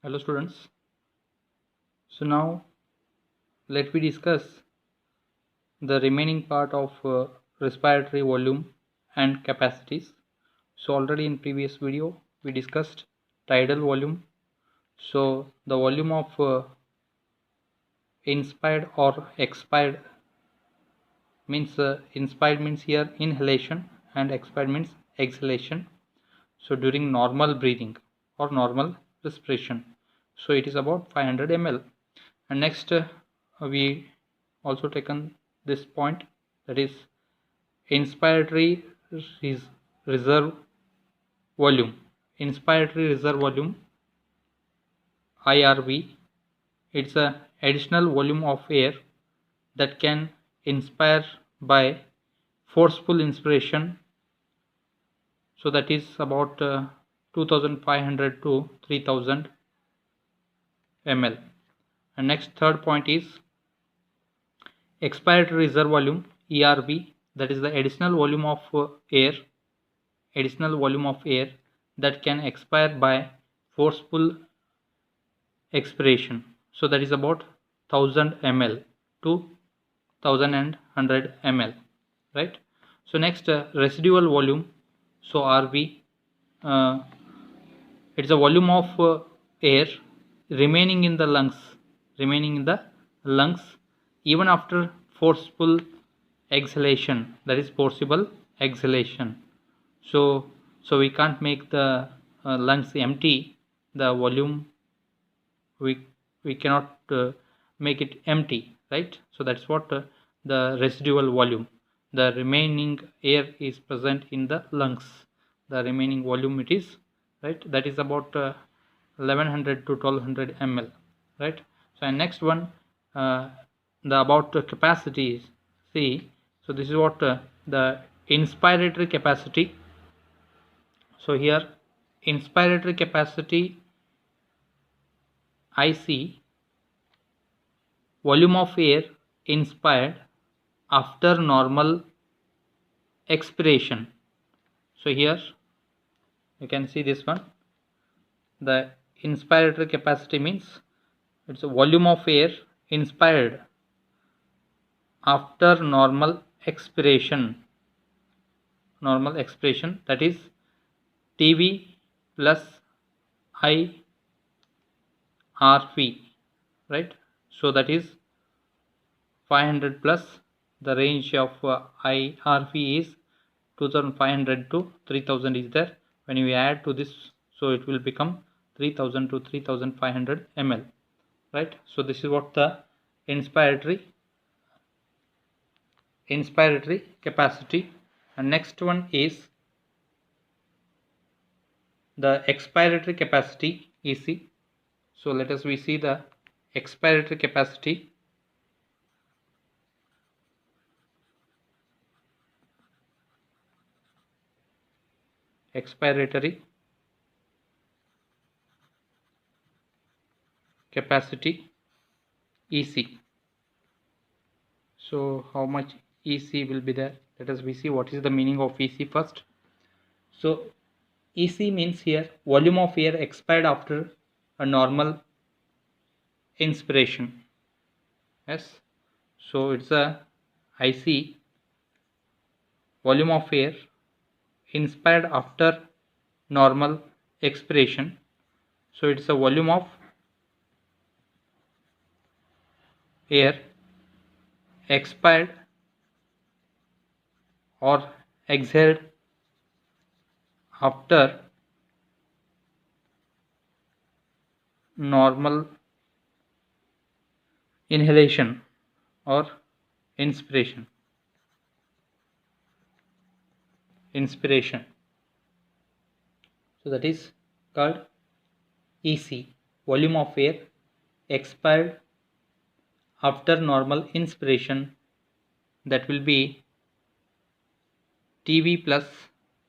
Hello students. So now let we discuss the remaining part of respiratory volume and capacities. So already in previous video we discussed tidal volume. So the volume of inspired or expired means inspired means here inhalation and expired means exhalation. So during normal breathing or normal respiration, so it is about 500 ml. And next we also taken this point, that is inspiratory reserve volume. Inspiratory reserve volume, IRV, it's a additional volume of air that can inspire by forceful inspiration. So that is about 2500 to 3000 ml. And next third point is expiratory reserve volume, ERV, that is the additional volume of air that can expire by forceful expiration. So that is about 1000 ml to 1100 ml, right? So next residual volume, so RV, uh, it's a volume of air remaining in the lungs even after forceful exhalation, that is forcible exhalation. So we can't make the lungs empty. The volume, we we cannot make it empty, right? So that's what the residual volume, the remaining air is present in the lungs, the remaining volume it is, right? That is about 1100 to 1200 ml, right? So and next one, uh, the about capacity. See, so this is what the inspiratory capacity. So here inspiratory capacity, IC, volume of air inspired after normal expiration. So here you can see this one, the inspiratory capacity means it's a volume of air inspired after normal expiration, that is TV plus IRV, right? So that is 500 plus, the range of IRV is 2500 to 3000 is there. When we add to this, so it will become 3000 to 3500 ml, right? So this is what the inspiratory capacity. And next one is the expiratory capacity, EC. So let us we see the expiratory capacity. Expiratory capacity, EC. So how much EC will be there? Let us we see what is the meaning of EC first. So EC means here volume of air expired after a normal inspiration. Yes, so it's a IC, volume of air inspired after normal expiration. So it's a volume of air expired or exhaled after normal inhalation or inspiration. So that is called EC, volume of air expired after normal inspiration, that will be TV plus,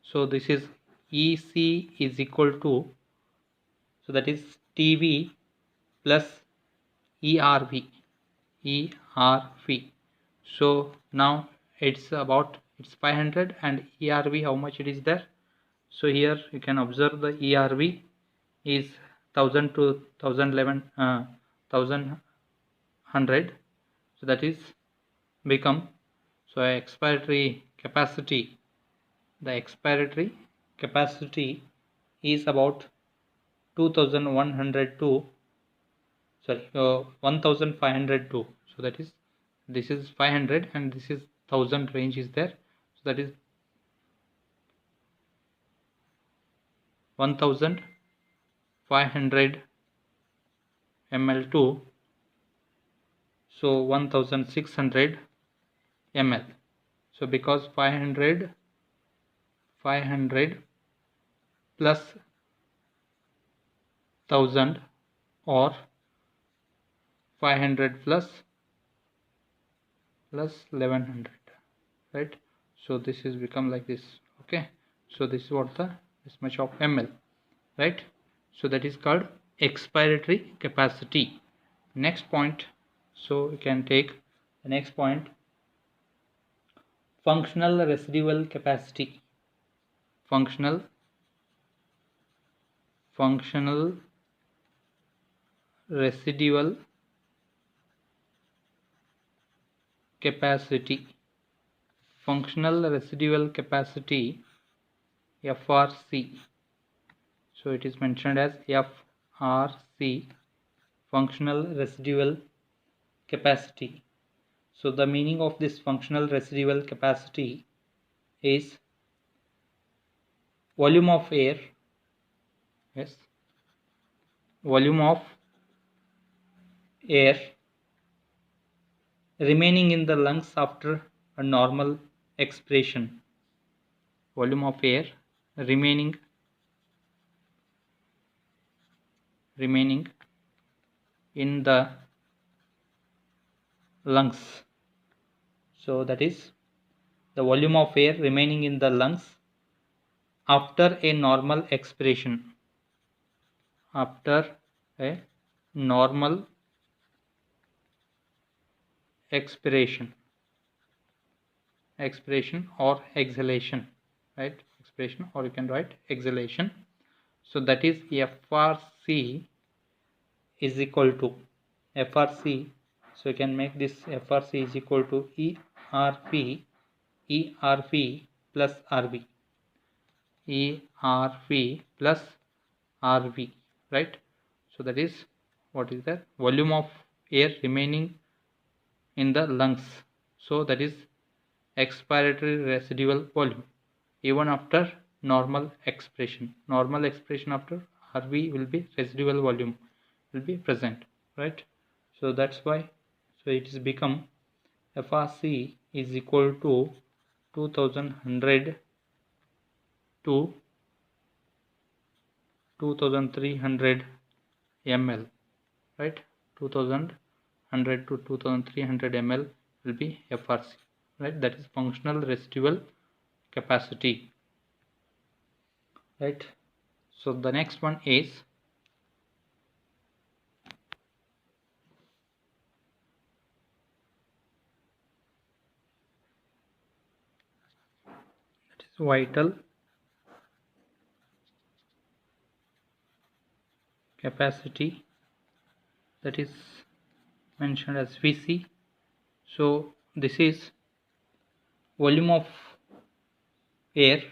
so this is EC is equal to, so that is TV plus ERV. So now it's 500, and ERV how much it is there. So here you can observe the ERV is 1000 to 1011 1100, so that is become, so expiratory capacity, the expiratory capacity is about 2102, sorry, 1502. So that is, this is 500 and this is 1000 range is there, so that is 1500 ml2, so 1600 ml. So because 500 plus 1000 or 500 plus 1100, right? So this is become like this. Okay, so this is what the this much of ml, right? So that is called expiratory capacity. Next point, so you can take the next point, functional residual capacity. Functional residual capacity. Functional residual capacity, FRC. So it is mentioned as FRC, functional residual capacity. So the meaning of this functional residual capacity is volume of air, yes, volume of air remaining in the lungs after a normal expiration. Volume of air remaining in the lungs. So that is the volume of air remaining in the lungs after a normal expiration. After a normal expiration or exhalation, right? Expiration, or you can write exhalation. So that is FRC is equal to FRC. So you can make this FRC is equal to ERP plus RV, ERV plus RV, right? So that is what is the volume of air remaining in the lungs. So that is expiratory residual volume even after normal expiration. Normal expiration after RV will be residual volume will be present, right? So that's why, so it is become FRC is equal to 2100 to 2300 ml, right? 2100 to 2300 ml will be FRC, right? That is functional residual capacity, right? So the next one is vital capacity, that is mentioned as VC. So this is volume of air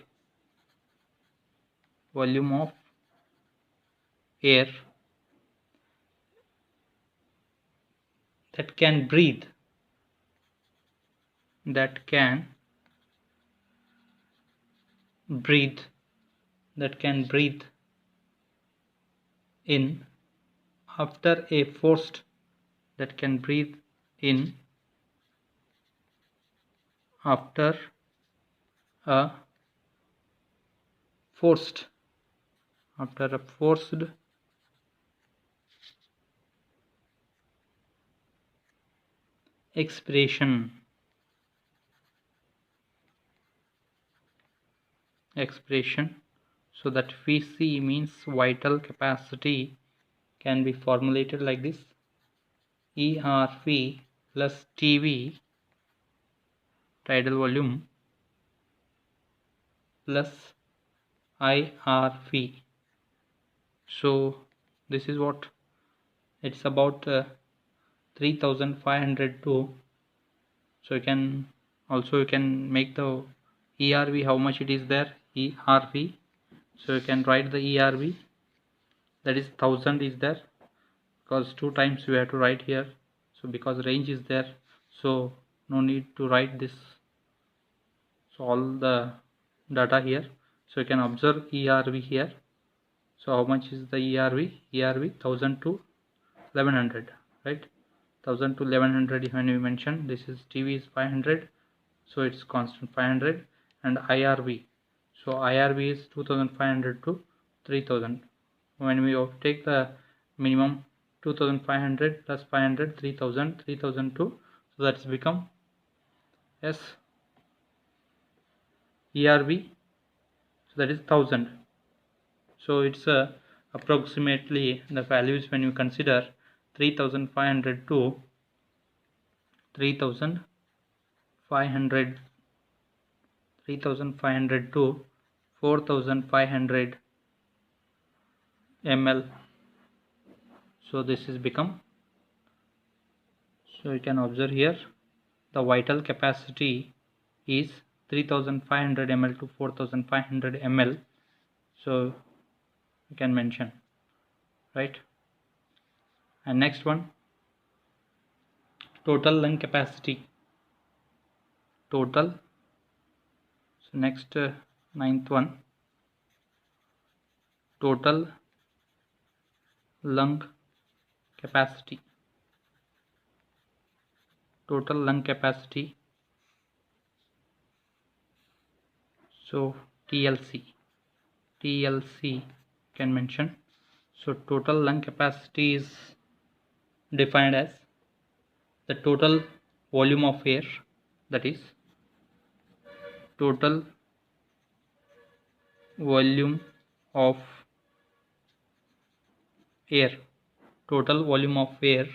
that can breathe in after a forced after a forced expiration. So that VC means vital capacity can be formulated like this: ERV plus TV, tidal volume, plus IRV. So this is what it's about 3502. So you can make the ERV, how much it is there, ERV. So you can write the ERV, that is 1000 is there, because 2 times we have to write here. So because range is there, so no need to write this, so all the data here. So you can observe ERV here. So how much is the ERV? ERV 1000 to 1100, right? 1000 to 1100 when we mention this is TV is 500, so it's constant 500. And IRV, so IRV is 2500 to 3000. When we take the minimum 2500 plus 500, 3000, 3002, so that's become S ERV, so that is 1000. So it's approximately the values when you consider 3500 to 3500 to 4500 ml. So this is become, so you can observe here the vital capacity is 3500 ml to 4500 ml. So you can mention, right? And next one, total lung capacity. Total, so next ninth one, total lung capacity. Total lung capacity, so TLC can mention. So total lung capacity is defined as the total volume of air, that is total volume of air, total volume of air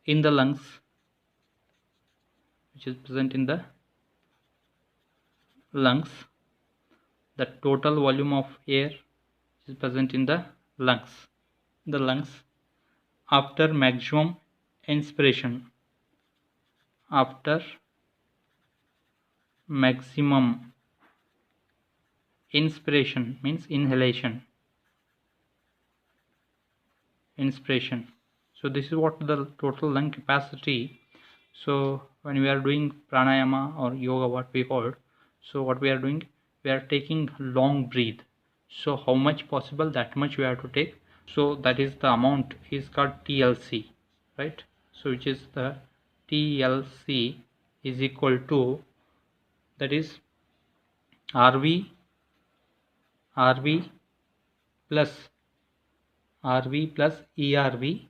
in the lungs, which is present in the lungs, the total volume of air is present in the lungs after maximum inspiration, after maximum inspiration means inspiration. So this is what the total lung capacity. So when we are doing pranayama or yoga, what we hold, so what we are doing, we are taking long breath. So how much possible, that much we have to take. So that is the amount is called TLC, right? So which is the TLC is equal to, that is RV plus ERV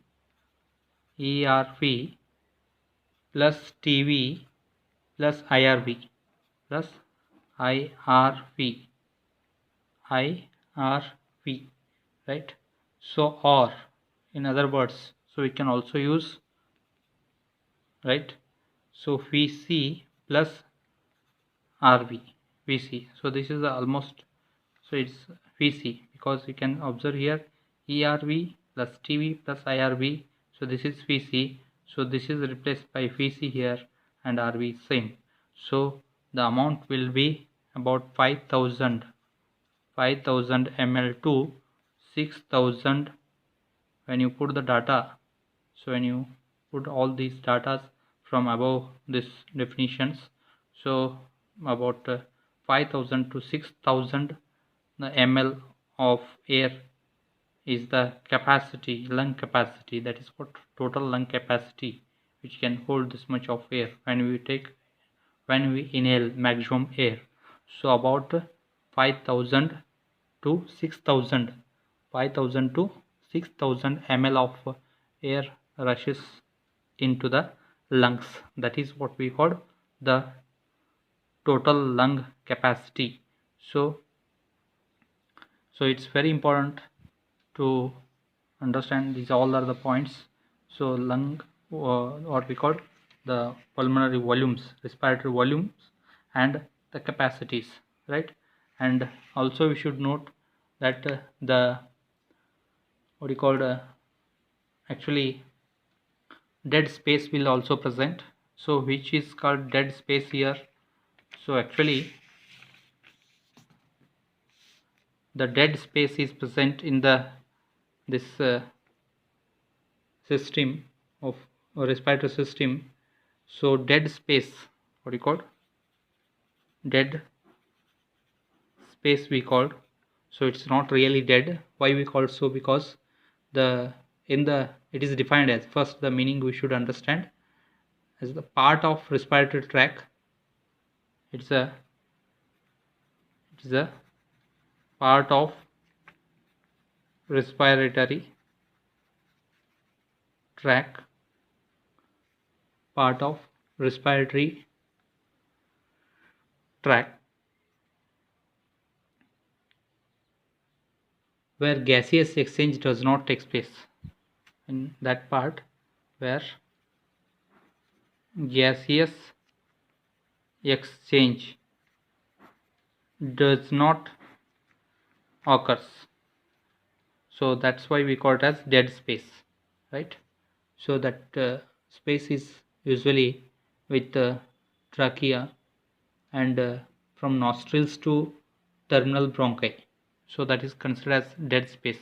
plus TV plus IRV, right? So or in other words, so we can also use, right? So VC plus RV, VC. So this is almost, so it's VC, because you can observe here ERV plus TV plus IRV. So this is VC. So this is replaced by VC here, and RV same. So the amount will be about 5000 ml to 6000 when you put the data. So when you put all these data from above this definitions, so about 5000 to 6000 the ml of air is the capacity, lung capacity, that is what total lung capacity, which can hold this much of air when we inhale maximum air. So about 5000 to 6000 ml of air rushes into the lungs. That is what we call the total lung capacity. So it's very important to understand these all are the points. So lung, what we call the pulmonary volumes, respiratory volumes, and the capacities, right? And also we should note that the what you called actually dead space will also present. So which is called dead space here. So actually the dead space is present in the this system of respiratory system. So dead space, what you call dead space we called. So it's not really dead. Why we call so? Because the in the it is defined as, first the meaning we should understand, as the part of respiratory tract. It's a part of respiratory tract, part of respiratory tract where gaseous exchange does not take place. In that part where gaseous exchange does not occurs, so that's why we call it as dead space, right? So that space is usually with the trachea and from nostrils to terminal bronchi. So that is considered as dead space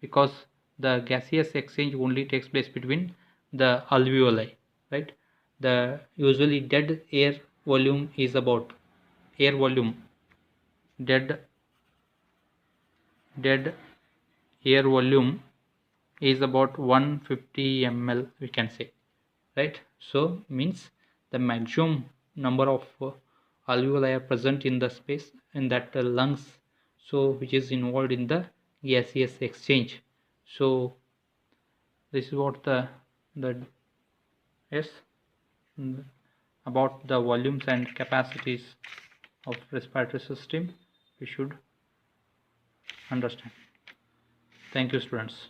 because the gaseous exchange only takes place between the alveoli, right? The usually dead air volume is about air volume dead air volume is about 150 ml, we can say, right? So means the maximum number of alveoli are present in the space in that lungs, so which is involved in the gaseous exchange. So this is what the yes about the volumes and capacities of respiratory system we should understand. Thank you, students.